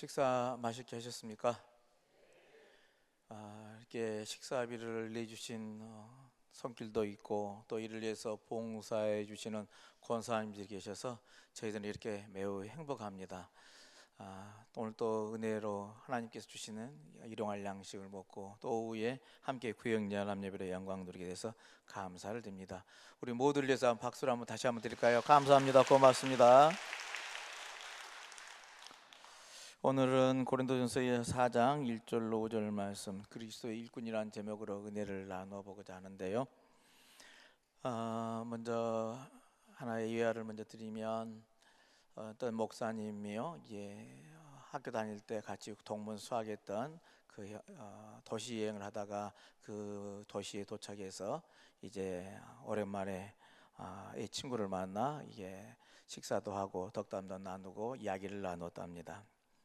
식사 맛있게 하셨습니까? 이렇게 식사비를 내주신 손길도 있고 또 이를 위해서 봉사해 주시는 권사님들이 계셔서 저희들은 이렇게 매우 행복합니다. 오늘 또 은혜로 하나님께서 주시는 일용할 양식을 먹고 또 오후에 함께 구역연합 예배로 영광 누리게 돼서 감사를 드립니다. 우리 모두를 위해서 박수를 한번 다시 한번 드릴까요? 감사합니다. 고맙습니다. 오늘은 고린도전서 4장 1절로 5절 말씀, 그리스도의 일꾼이라는 제목으로 은혜를 나누어 보고자 하는데요. 먼저 하나의 예화를 먼저 드리면 어떤 목사님이요, 학교 다닐 때 같이 동문 수학했던 그 도시 여행을 하다가 그 도시에 도착해서 이제 오랜만에 이 친구를 만나 식사도 하고 덕담도 나누고 이야기를 나눴답니다.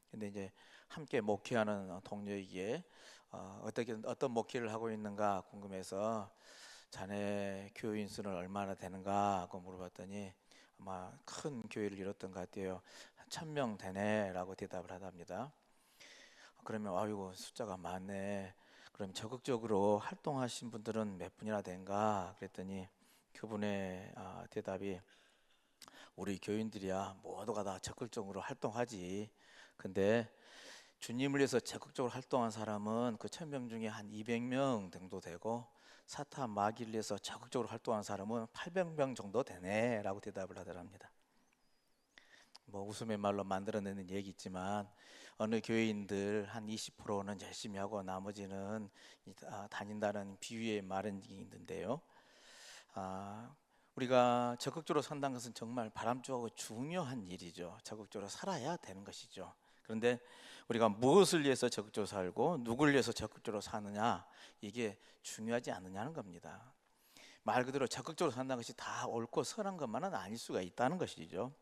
근데 이제 함께 목회하는 동료에게 어떤 목회를 하고 있는가 궁금해서 자네 교인 수는 얼마나 되는가 하고 물어봤더니 아마 큰 교회를 이뤘던 것 같아요. 1000명 되네 라고 대답을 하답니다. 그러면 아이고 숫자가 많네. 그럼 적극적으로 활동하신 분들은 몇 분이나 된가 그랬더니 그분의 대답이 우리 교인들이야 모두가 다 적극적으로 활동하지. 근데 주님을 위해서 적극적으로 활동한 사람은 그 1000명 중에 한 200명 정도 되고 사탄 마귀를 위해서 적극적으로 활동한 사람은 800명 정도 되네 라고 대답을 하더랍니다. 웃음의 말로 만들어내는 얘기 있지만 어느 교회인들 한 20%는 열심히 하고 나머지는 다닌다는 비유의 말은 있는데요. 우리가 적극적으로 산다는 것은 정말 바람직하고 중요한 일이죠. 적극적으로 살아야 되는 것이죠. 그런데 우리가 무엇을 위해서 적극적으로 살고 누구를 위해서 적극적으로 사느냐, 이게 중요하지 않느냐는 겁니다. 말 그대로 적극적으로 산다는 것이 다 옳고 선한 것만은 아닐 수가 있다는 것이죠.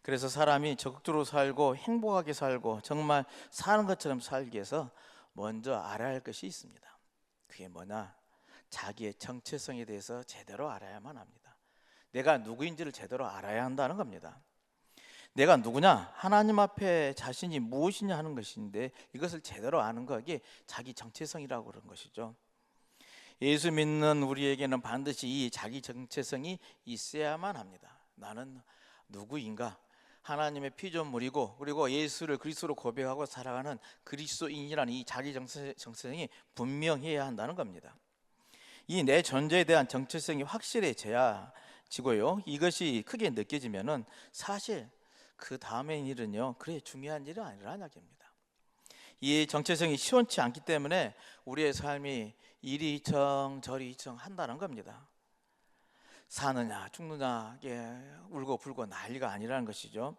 그래서 사람이 적극적으로 살고 행복하게 살고 정말 사는 것처럼 살기 위해서 먼저 알아야 할 것이 있습니다. 그게 뭐냐? 자기의 정체성에 대해서 제대로 알아야만 합니다. 내가 누구인지를 제대로 알아야 한다는 겁니다. 내가 누구냐? 하나님 앞에 자신이 무엇이냐 하는 것인데 이것을 제대로 아는 것이 자기 정체성이라고 그런 것이죠. 예수 믿는 우리에게는 반드시 이 자기 정체성이 있어야만 합니다. 나는 누구인가? 하나님의 피조물이고 그리고 예수를 그리스도로 고백하고 살아가는 그리스도인이라는 이 자기 정체성이 분명해야 한다는 겁니다. 이 내 존재에 대한 정체성이 확실해져야지고요. 이것이 크게 느껴지면은 사실 그 다음의 일은요, 그래 중요한 일은 아니라는 이야기입니다. 이 정체성이 시원치 않기 때문에 우리의 삶이 이리청 저리청 한다는 겁니다. 사느냐 죽느냐 울고 불고 난리가 아니라는 것이죠.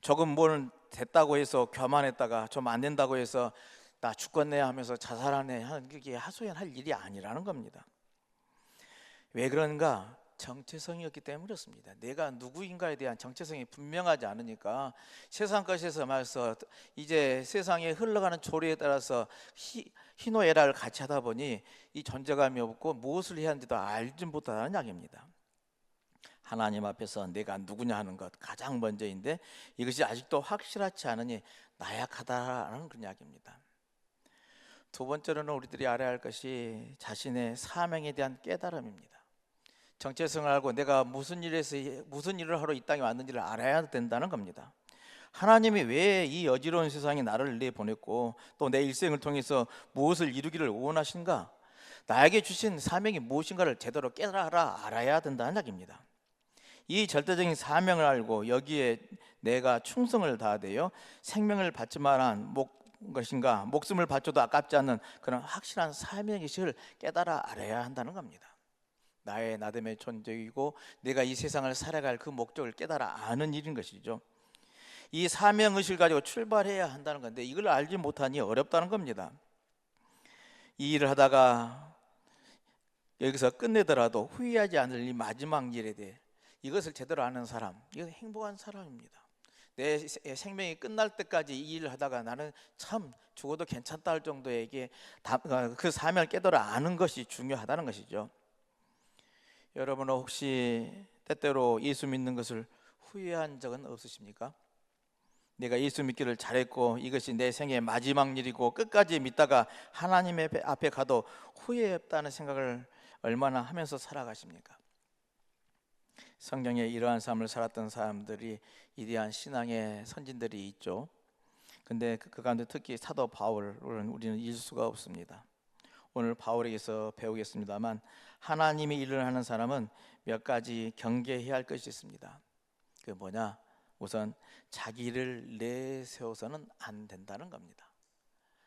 조금 뭘 됐다고 해서 교만했다가 좀 안 된다고 해서 나 죽겠네 하면서 자살하네 하는 게 하소연할 일이 아니라는 겁니다. 왜 그런가? 정체성이었기 때문에 그렇습니다. 내가 누구인가에 대한 정체성이 분명하지 않으니까 세상 것에서 말해서 이제 세상에 흘러가는 조류에 따라서 희노애락을 같이 하다 보니 이 존재감이 없고 무엇을 해야 하는지도 알지 못하는 이야기입니다. 하나님 앞에서 내가 누구냐 하는 것 가장 먼저인데 이것이 아직도 확실하지 않으니 나약하다라는 그런 이야기입니다. 두 번째로는 우리들이 알아야 할 것이 자신의 사명에 대한 깨달음입니다. 정체성을 알고 내가 무슨 일을 하러 이 땅에 왔는지를 알아야 된다는 겁니다. 하나님이 왜 이 어지러운 세상에 나를 내보냈고 또 내 일생을 통해서 무엇을 이루기를 원하신가? 나에게 주신 사명이 무엇인가를 제대로 알아야 된다는 이야기입니다. 이 절대적인 사명을 알고 여기에 내가 충성을 다하되어 생명을 바칠 만한 것인가, 목숨을 바쳐도 아깝지 않는 그런 확실한 사명의식을 깨달아 알아야 한다는 겁니다. 나의 나됨의 존재이고 내가 이 세상을 살아갈 그 목적을 깨달아 아는 일인 것이죠. 이 사명의식을 가지고 출발해야 한다는 건데 이걸 알지 못하니 어렵다는 겁니다. 이 일을 하다가 여기서 끝내더라도 후회하지 않을 이 마지막 일에 대해 이것을 제대로 아는 사람, 이건 행복한 사람입니다. 내 생명이 끝날 때까지 이 일을 하다가 나는 참 죽어도 괜찮다 할 정도에게 그 사명을 깨달아 아는 것이 중요하다는 것이죠. 여러분은 혹시 때때로 예수 믿는 것을 후회한 적은 없으십니까? 내가 예수 믿기를 잘했고 이것이 내 생의 마지막 일이고 끝까지 믿다가 하나님의 앞에 가도 후회했다는 생각을 얼마나 하면서 살아가십니까? 성경에 이러한 삶을 살았던 사람들이, 위대한 신앙의 선진들이 있죠. 근데 그 가운데 특히 사도 바울은 우리는 잊을 수가 없습니다. 오늘 바울에게서 배우겠습니다만, 하나님의 일을 하는 사람은 몇 가지 경계해야 할 것이 있습니다. 그 뭐냐? 우선 자기를 내세워서는 안 된다는 겁니다.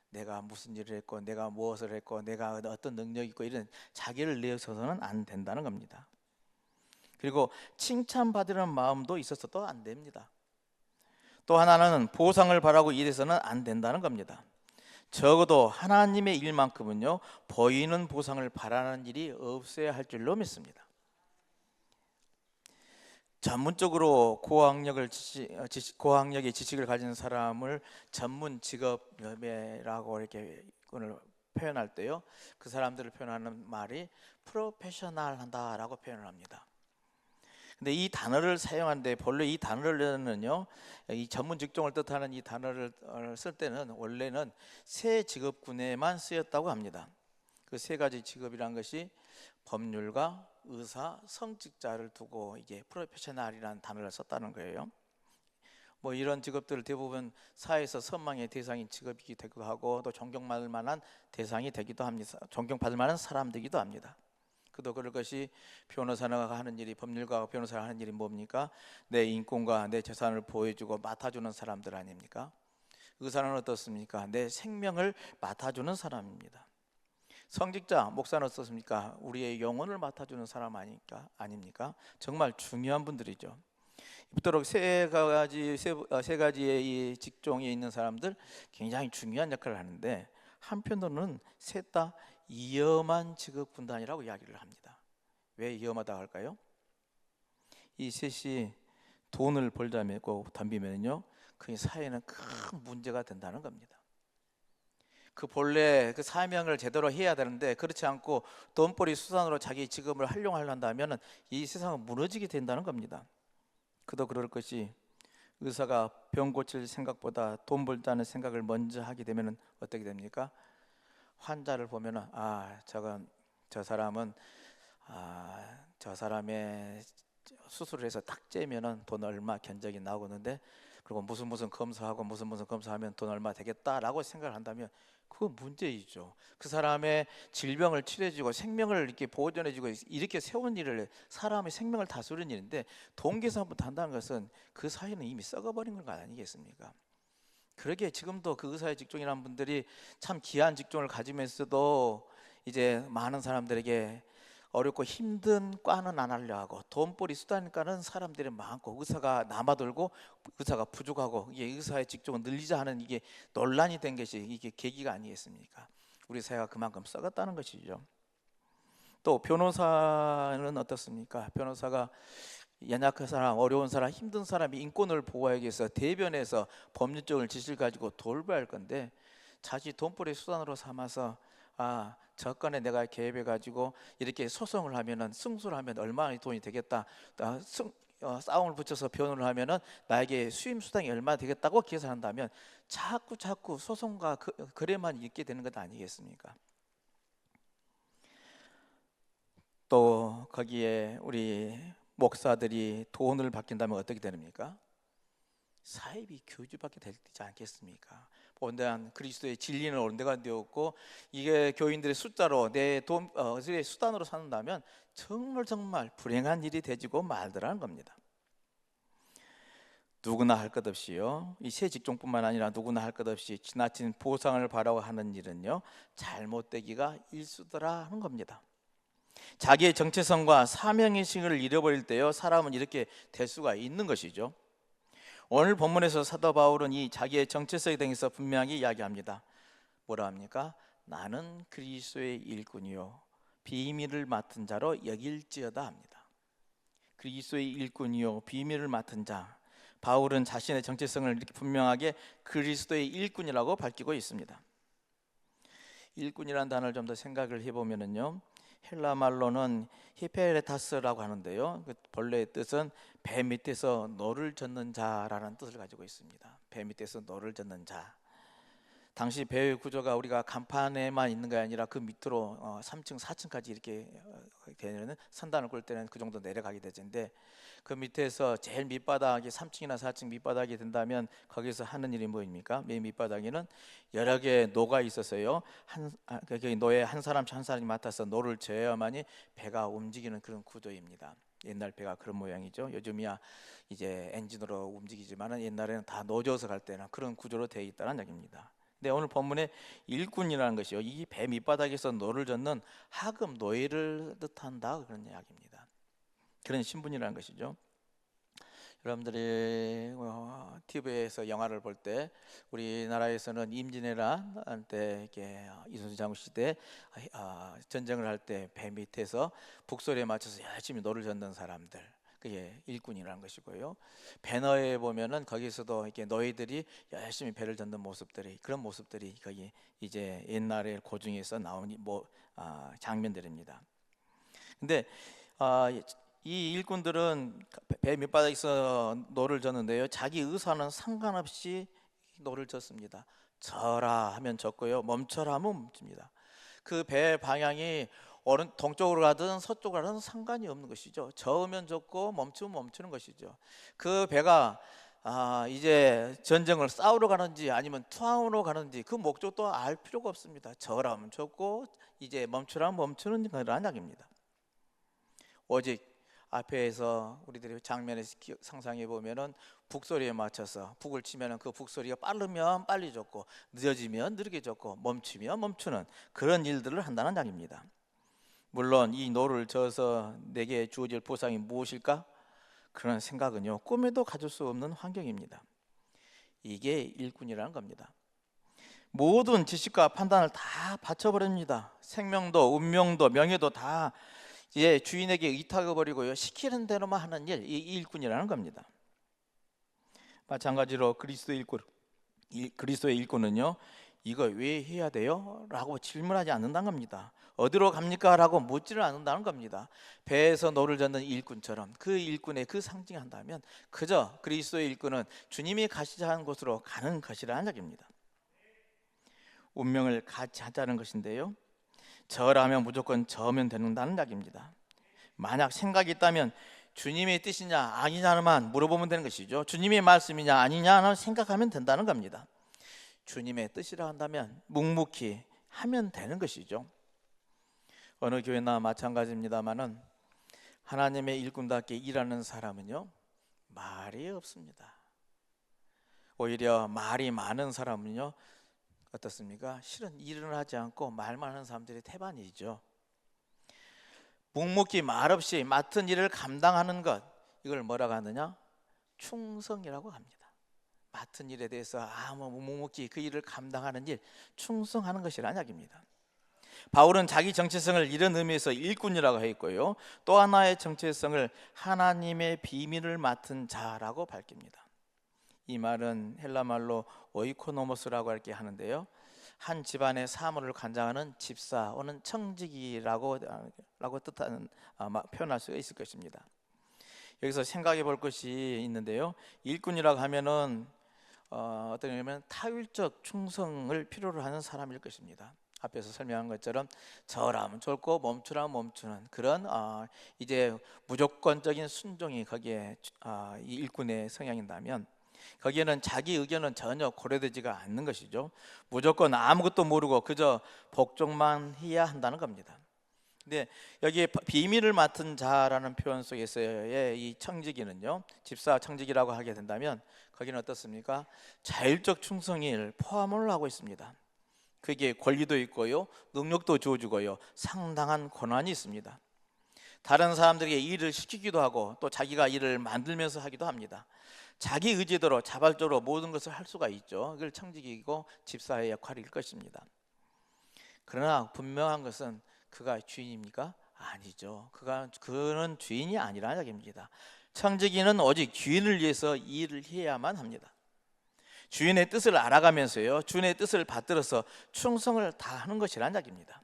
내가 무슨 일을 했고, 내가 무엇을 했고, 내가 어떤 능력이 있고, 이런 자기를 내세워서는 안 된다는 겁니다. 그리고 칭찬받으려는 마음도 있어서도 안 됩니다. 또 하나는 보상을 바라고 일해서는 안 된다는 겁니다. 적어도 하나님의 일만큼은요, 보이는 보상을 바라는 일이 없어야 할 줄로 믿습니다. 전문적으로 고학력의 지식을 가진 사람을 전문 직업이라고 이렇게 오늘 표현할 때요, 그 사람들을 표현하는 말이 프로페셔널하다라고 표현을 합니다. 근데 이 단어를 사용하는데, 본래 이 단어는요, 이 전문 직종을 뜻하는 이 단어를 쓸 때는 원래는 세 직업군에만 쓰였다고 합니다. 그 세 가지 직업이란 것이 법률가, 의사, 성직자를 두고 이게 프로페셔널이라는 단어를 썼다는 거예요. 뭐 이런 직업들을 대부분 사회에서 선망의 대상인 직업이기도 되기도 하고, 또 존경받을 만한 대상이 되기도 합니다. 존경받을 만한 사람이기도 합니다. 그도 그럴 것이, 변호사가 하는 일이, 법률가가 변호사가 하는 일이 뭡니까? 내 인권과 내 재산을 보호해주고 맡아주는 사람들 아닙니까? 의사는 어떻습니까? 내 생명을 맡아주는 사람입니다. 성직자, 목사는 어떻습니까? 우리의 영혼을 맡아주는 사람 아닙니까? 정말 중요한 분들이죠. 이토록 세 가지의 이 직종에 있는 사람들, 굉장히 중요한 역할을 하는데, 한편으로는 셋 다 위험한 직업 군단이라고 이야기를 합니다. 왜 위험하다고 할까요? 이 셋이 돈을 벌자고 덤비면요, 그 사회는 큰 문제가 된다는 겁니다. 그 본래 그 사명을 제대로 해야 되는데, 그렇지 않고 돈벌이 수단으로 자기 직업을 활용하려 한다면 이 세상은 무너지게 된다는 겁니다. 그도 그럴 것이, 의사가 병 고칠 생각보다 돈 벌자는 생각을 먼저 하게 되면 어떻게 됩니까? 환자를 보면은, 저 사람은 저 사람의 수술을 해서 딱 째면은 돈 얼마 견적이 나오는데, 그리고 무슨 검사하고 무슨 검사하면 돈 얼마 되겠다라고 생각을 한다면, 그건 문제이죠. 그 사람의 질병을 치료해주고 생명을 이렇게 보존해주고 이렇게 세운 일을, 사람의 생명을 다스리는 일인데, 돈 계산부터 한다는 것은 그 사회는 이미 썩어버린 것 아니겠습니까? 그러게 지금도 그 의사의 직종이라는 분들이 참 귀한 직종을 가지면서도 이제 많은 사람들에게 어렵고 힘든 과는 안 하려 하고, 돈벌이 수단과는 사람들이 많고, 의사가 남아돌고 의사가 부족하고, 이게 의사의 직종을 늘리자 하는 이게 논란이 된 것이 이게 계기가 아니겠습니까? 우리 사회가 그만큼 썩었다는 것이죠. 또 변호사는 어떻습니까? 변호사가 연약한 사람, 어려운 사람, 힘든 사람이 인권을 보호하기 위해서 대변해서 법률적인 지식을 가지고 돌봐야 할 건데, 자기 돈벌이 수단으로 삼아서 저 건에 내가 개입해 가지고 이렇게 소송을 하면은, 승소를 하면 얼마나 돈이 되겠다, 싸움을 붙여서 변호를 하면은 나에게 수임 수당이 얼마 되겠다고 계산한다면, 자꾸 소송과 거래만 있게 되는 것 아니겠습니까? 또 거기에 우리 목사들이 돈을 받긴다면 어떻게 됩니까? 사이비 교주밖에 되지 않겠습니까? 온전한 그리스도의 진리는 온데가 되었고, 이게 교인들의 숫자로 내 돈의 수단으로 산다면 정말 불행한 일이 되지고 말더라는 겁니다. 누구나 할 것 없이요, 이 세 직종뿐만 아니라 누구나 할 것 없이 지나친 보상을 바라고 하는 일은요, 잘못되기가 일수더라 하는 겁니다. 자기의 정체성과 사명의식을 잃어버릴 때요, 사람은 이렇게 될 수가 있는 것이죠. 오늘 본문에서 사도 바울은 이 자기의 정체성에 대해서 분명히 이야기합니다. 뭐라 합니까? 나는 그리스도의 일꾼이요 비밀을 맡은 자로 여길지어다 합니다. 그리스도의 일꾼이요 비밀을 맡은 자, 바울은 자신의 정체성을 이렇게 분명하게 그리스도의 일꾼이라고 밝히고 있습니다. 일꾼이라는 단어를 좀 더 생각을 해보면요, 헬라 말로는 히페레타스라고 하는데요. 그 본래의 뜻은 배 밑에서 노를 젓는 자라는 뜻을 가지고 있습니다. 배 밑에서 노를 젓는 자. 당시 배의 구조가 우리가 간판에만 있는 게 아니라 그 밑으로 3층, 4층까지 이렇게 되는 선단을 굴 때는 그 정도 내려가게 되는데, 그 밑에서 제일 밑바닥이 3층이나 4층 밑바닥이 된다면 거기서 하는 일이 뭐입니까? 맨 밑바닥에는 여러 개의 노가 있었어요. 그 노에 한 사람씩 한 사람이 맡아서 노를 저어야만이 배가 움직이는 그런 구조입니다. 옛날 배가 그런 모양이죠. 요즘이야 이제 엔진으로 움직이지만은 옛날에는 다 노져서 갈 때는 그런 구조로 되어 있다는 얘기입니다. 근데 오늘 본문에 일꾼이라는 것이요, 이 배 밑바닥에서 노를 젓는 하급 노예를 뜻한다, 그런 이야기입니다. 그런 신분이라는 것이죠. 여러분들이 TV에서 영화를 볼 때 우리나라에서는 임진왜란 때 이렇게 이순신 장군 시대 전쟁을 할 때 배 밑에서 북소리에 맞춰서 열심히 노를 젓는 사람들, 그게 일꾼이라는 것이고요. 배너에 보면은 거기서도 이렇게 노예들이 열심히 배를 젓는 모습들이, 그런 모습들이 거기 이제 옛날에 고증에서 나온 장면들입니다. 근데 이 일꾼들은 배 밑바닥에서 노를 젓는데요, 자기 의사는 상관없이 노를 젓습니다. 져라 하면 젓고요, 멈춰라 하면 멈춥니다. 그 배 방향이 동쪽으로 가든 서쪽으로 가든 상관이 없는 것이죠. 저으면 젓고 멈추면 멈추는 것이죠. 그 배가 이제 전쟁을 싸우러 가는지 아니면 투항으로 가는지 그 목적도 알 필요가 없습니다. 저라면 젓고 이제 멈추라면 멈추는 그런 이야기입니다. 오직 앞에서 우리들이 장면에서 상상해 보면은 북소리에 맞춰서 북을 치면은 그 북소리가 빠르면 빨리 젓고 늦어지면 느리게 젓고 멈추면 멈추는 그런 일들을 한다는 이야기입니다. 물론 이 노를 져서 내게 주어질 보상이 무엇일까? 그런 생각은요, 꿈에도 가질 수 없는 환경입니다. 이게 일꾼이라는 겁니다. 모든 지식과 판단을 다 바쳐버립니다. 생명도 운명도 명예도 다 이제 주인에게 의탁해버리고요, 시키는 대로만 하는 일, 이 일꾼이라는 겁니다. 마찬가지로 그리스도의 일꾼은요, 이거 왜 해야 돼요? 라고 질문하지 않는다는 겁니다. 어디로 갑니까? 라고 묻지를 않는다는 겁니다. 배에서 노를 젓는 일꾼처럼 그 일꾼의 그 상징한다면 그저 그리스도의 일꾼은 주님이 가시자 하는 곳으로 가는 것이라는 얘기입니다. 운명을 같이 하자는 것인데요, 저라면 무조건 저으면 되는다는 이야기입니다. 만약 생각이 있다면 주님의 뜻이냐 아니냐만 물어보면 되는 것이죠. 주님의 말씀이냐 아니냐는 생각하면 된다는 겁니다. 주님의 뜻이라 한다면 묵묵히 하면 되는 것이죠. 어느 교회나 마찬가지입니다만은 하나님의 일꾼답게 일하는 사람은요, 말이 없습니다. 오히려 말이 많은 사람은요, 어떻습니까? 실은 일을 하지 않고 말만 하는 사람들이 태반이죠. 묵묵히 말없이 맡은 일을 감당하는 것, 이걸 뭐라고 하느냐? 충성이라고 합니다. 맡은 일에 대해서 묵묵히 그 일을 감당하는 일, 충성하는 것이라는 이야기입니다. 바울은 자기 정체성을 이런 의미에서 일꾼이라고 했고요, 또 하나의 정체성을 하나님의 비밀을 맡은 자라고 밝힙니다. 이 말은 헬라 말로 오이코노모스라고 이렇게 하는데요, 한 집안의 사물을 관장하는 집사오는 청지기라고 뜻하는 표현할 수가 있을 것입니다. 여기서 생각해 볼 것이 있는데요, 일꾼이라고 하면은 어떤 의미면 타율적 충성을 필요로 하는 사람일 것입니다. 앞에서 설명한 것처럼 저라면 쫄고 멈추라면 멈추는 그런 이제 무조건적인 순종이 거기에 이 일꾼의 성향인다면, 거기에는 자기 의견은 전혀 고려되지가 않는 것이죠. 무조건 아무것도 모르고 그저 복종만 해야 한다는 겁니다. 근데 여기에 비밀을 맡은 자라는 표현 속에서의 이 청지기는요, 집사 청지기라고 하게 된다면 거기는 어떻습니까? 자율적 충성을 포함을 하고 있습니다. 그게 권리도 있고요, 능력도 주어주고요, 상당한 권한이 있습니다. 다른 사람들에게 일을 시키기도 하고 또 자기가 일을 만들면서 하기도 합니다. 자기 의지대로 자발적으로 모든 것을 할 수가 있죠. 그걸 청지기이고 집사의 역할일 것입니다. 그러나 분명한 것은 그가 주인입니까? 아니죠. 그는 주인이 아니라는 얘기입니다. 청지기는 오직 주인을 위해서 일을 해야만 합니다. 주인의 뜻을 알아가면서요, 주인의 뜻을 받들어서 충성을 다하는 것이라는 이야기입니다.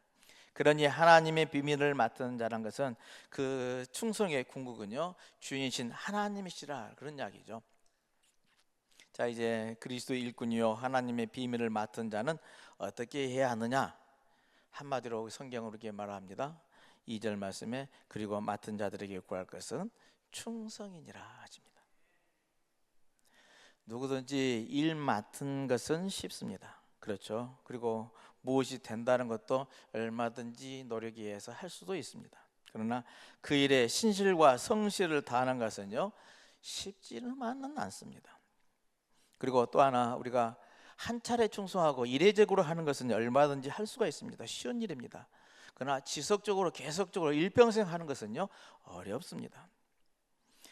그러니 하나님의 비밀을 맡은 자란 것은 그 충성의 궁극은요, 주인이신 하나님이시라, 그런 이야기죠. 자, 이제 그리스도의 일꾼이요 하나님의 비밀을 맡은 자는 어떻게 해야 하느냐? 한마디로 성경으로 이렇게 말합니다. 2절 말씀에 그리고 맡은 자들에게 구할 것은 충성이니라 하십니다. 누구든지 일 맡은 것은 쉽습니다. 그렇죠. 그리고 무엇이 된다는 것도 얼마든지 노력에 의해서 할 수도 있습니다. 그러나 그 일에 신실과 성실을 다하는 것은요, 쉽지만은 않습니다. 그리고 또 하나, 우리가 한 차례 충성하고 이례적으로 하는 것은 얼마든지 할 수가 있습니다. 쉬운 일입니다. 그러나 지속적으로 계속적으로 일평생 하는 것은요, 어렵습니다.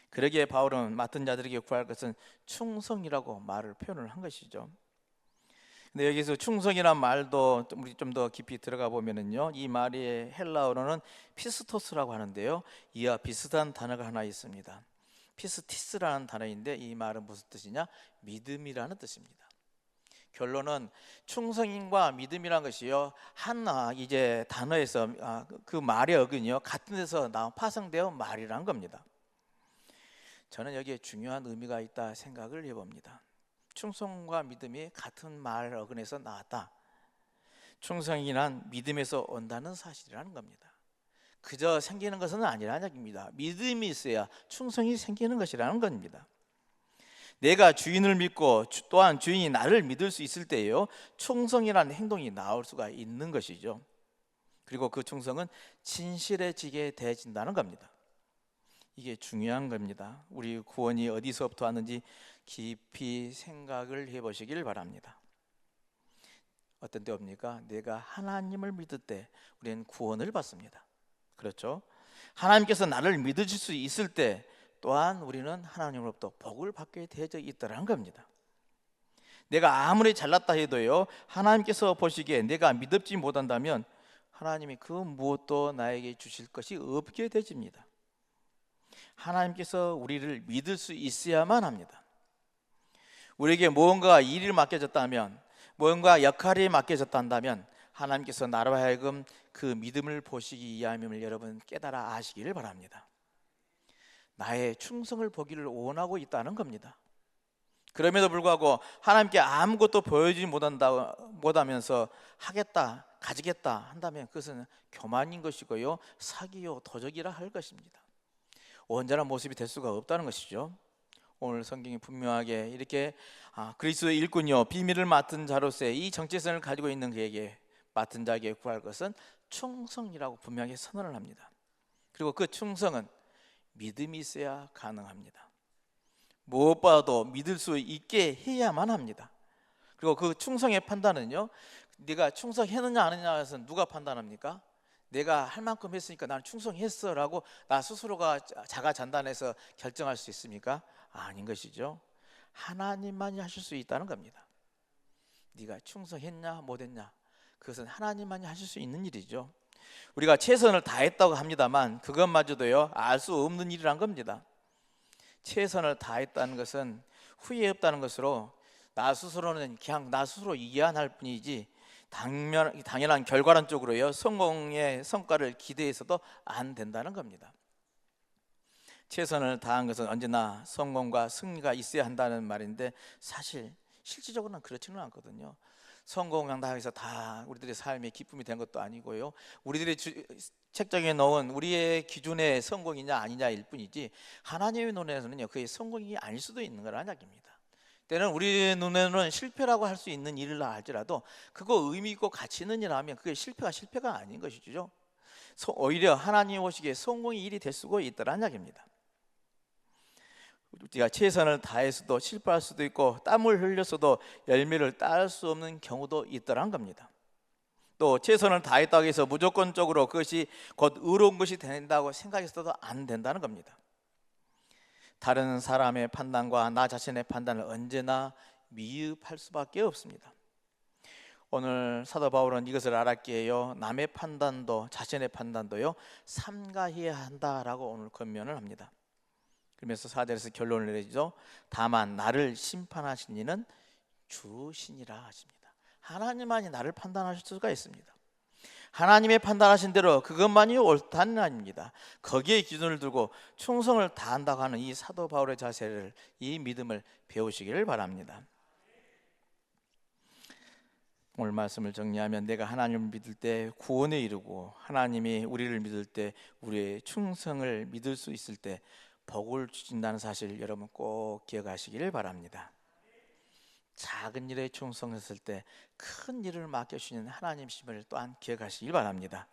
그러기에 바울은 맡은 자들에게 구할 것은 충성이라고 말을 표현을 한 것이죠. 근데 여기서 충성이란 말도 우리 좀 더 깊이 들어가 보면은요, 이 말의 헬라어로는 피스토스라고 하는데요, 이와 비슷한 단어가 하나 있습니다. 피스티스라는 단어인데 이 말은 무슨 뜻이냐? 믿음이라는 뜻입니다. 결론은 충성과 믿음이라는 것이요, 하나 이제 단어에서 그 말의 어근이요, 같은 데서 파생되어 말이라는 겁니다. 저는 여기에 중요한 의미가 있다 생각을 해봅니다. 충성과 믿음이 같은 말 어근에서 나왔다. 충성이란 믿음에서 온다는 사실이라는 겁니다. 그저 생기는 것은 아니라는 얘기입니다. 믿음이 있어야 충성이 생기는 것이라는 겁니다. 내가 주인을 믿고 또한 주인이 나를 믿을 수 있을 때에요, 충성이라는 행동이 나올 수가 있는 것이죠. 그리고 그 충성은 진실해지게 되어진다는 겁니다. 이게 중요한 겁니다. 우리 구원이 어디서부터 왔는지 깊이 생각을 해보시길 바랍니다. 어떤 때입니까? 내가 하나님을 믿을 때 우리는 구원을 받습니다. 그렇죠? 하나님께서 나를 믿으실 수 있을 때 또한 우리는 하나님으로부터 복을 받게 되어져 있다는 겁니다. 내가 아무리 잘났다 해도요, 하나님께서 보시기에 내가 믿지 못한다면 하나님이 그 무엇도 나에게 주실 것이 없게 되집니다. 하나님께서 우리를 믿을 수 있어야만 합니다. 우리에게 무언가 일이 맡겨졌다면, 무언가 역할이 맡겨졌다면 하나님께서 나로 하여금 그 믿음을 보시기 위함을 여러분 깨달아 아시기를 바랍니다. 나의 충성을 보기를 원하고 있다는 겁니다. 그럼에도 불구하고 하나님께 아무것도 보여주지 못하면서 하겠다, 가지겠다 한다면 그것은 교만인 것이고요, 사기요, 도적이라 할 것입니다. 온전한 모습이 될 수가 없다는 것이죠. 오늘 성경이 분명하게 이렇게 그리스도의 일꾼이요 비밀을 맡은 자로서의 이 정체성을 가지고 있는 그에게, 맡은 자에게 구할 것은 충성이라고 분명히 선언을 합니다. 그리고 그 충성은 믿음이 있어야 가능합니다. 무엇보다도 믿을 수 있게 해야만 합니다. 그리고 그 충성의 판단은요, 네가 충성했느냐 안 했느냐에서 누가 판단합니까? 내가 할 만큼 했으니까 나는 충성했어 라고 나 스스로가 자가 잔단해서 결정할 수 있습니까? 아닌 것이죠. 하나님만이 하실 수 있다는 겁니다. 네가 충성했냐 못했냐, 그것은 하나님만이 하실 수 있는 일이죠. 우리가 최선을 다했다고 합니다만 그것마저도요, 알 수 없는 일이란 겁니다. 최선을 다했다는 것은 후회 없다는 것으로 나 스스로는 그냥 나 스스로 이해할 뿐이지 당연한 결과론 쪽으로요, 성공의 성과를 기대해서도 안 된다는 겁니다. 최선을 다한 것은 언제나 성공과 승리가 있어야 한다는 말인데 사실 실질적으로는 그렇지는 않거든요. 성공한다 해서 다 우리들의 삶의 기쁨이 된 것도 아니고요, 우리들의 책정해 놓은 우리의 기준의 성공이냐 아니냐일 뿐이지 하나님의 눈에서는요, 그게 성공이 아닐 수도 있는 거라는 이야기입니다. 때는 우리 눈에는 실패라고 할 수 있는 일이라 할지라도 그거 의미 있고 가치 있는 일 하면 그게 실패가 아닌 것이죠. 오히려 하나님 보시기에 성공의 일이 될 수가 있다는 이야기입니다. 우리가 최선을 다해서도 실패할 수도 있고 땀을 흘렸어도 열매를 딸 수 없는 경우도 있더란 겁니다. 또 최선을 다했다고 해서 무조건적으로 그것이 곧 의로운 것이 된다고 생각했어도 안 된다는 겁니다. 다른 사람의 판단과 나 자신의 판단을 언제나 미흡할 수밖에 없습니다. 오늘 사도 바울은 이것을 알았기에 해요, 남의 판단도 자신의 판단도요 삼가해야 한다라고 오늘 권면을 합니다. 그러면서 4절에서 결론을 내리죠. 다만 나를 심판하신 이는 주시니라 하십니다. 하나님만이 나를 판단하실 수가 있습니다. 하나님의 판단하신 대로 그것만이 옳다는 아닙니다. 거기에 기준을 두고 충성을 다한다고 하는 이 사도 바울의 자세를, 이 믿음을 배우시기를 바랍니다. 오늘 말씀을 정리하면, 내가 하나님을 믿을 때 구원에 이르고 하나님이 우리를 믿을 때 우리의 충성을 믿을 수 있을 때 복을 주신다는 사실, 여러분 꼭 기억하시기를 바랍니다. 작은 일에 충성했을 때 큰 일을 맡겨주시는 하나님이심을 또한 기억하시길 바랍니다.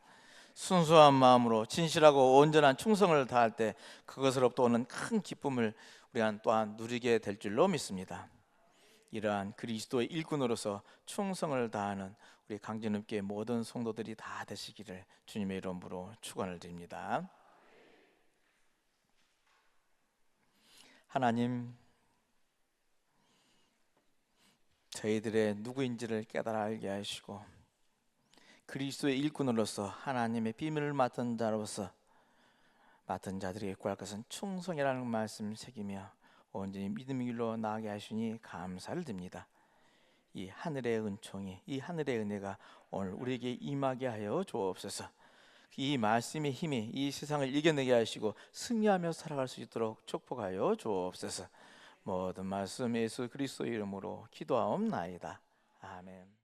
순수한 마음으로 진실하고 온전한 충성을 다할 때 그것으로부터 오는 큰 기쁨을 우리가 또한 누리게 될 줄로 믿습니다. 이러한 그리스도의 일꾼으로서 충성을 다하는 우리 강진읍교회 모든 성도들이 다 되시기를 주님의 이름으로 축원을 드립니다. 하나님, 저희들의 누구인지를 깨달아 알게 하시고 그리스도의 일꾼으로서 하나님의 비밀을 맡은 자로서 맡은 자들에게 구할 것은 충성이라는 말씀을 새기며 온전히 믿음의 길로 나아가게 하시니 감사를 드립니다. 이 하늘의 은총이, 이 하늘의 은혜가 오늘 우리에게 임하게 하여 주옵소서. 이 말씀의 힘이 이 세상을 이겨내게 하시고 승리하며 살아갈 수 있도록 축복하여 주옵소서. 모든 말씀 예수 그리스도 이름으로 기도하옵나이다. 아멘.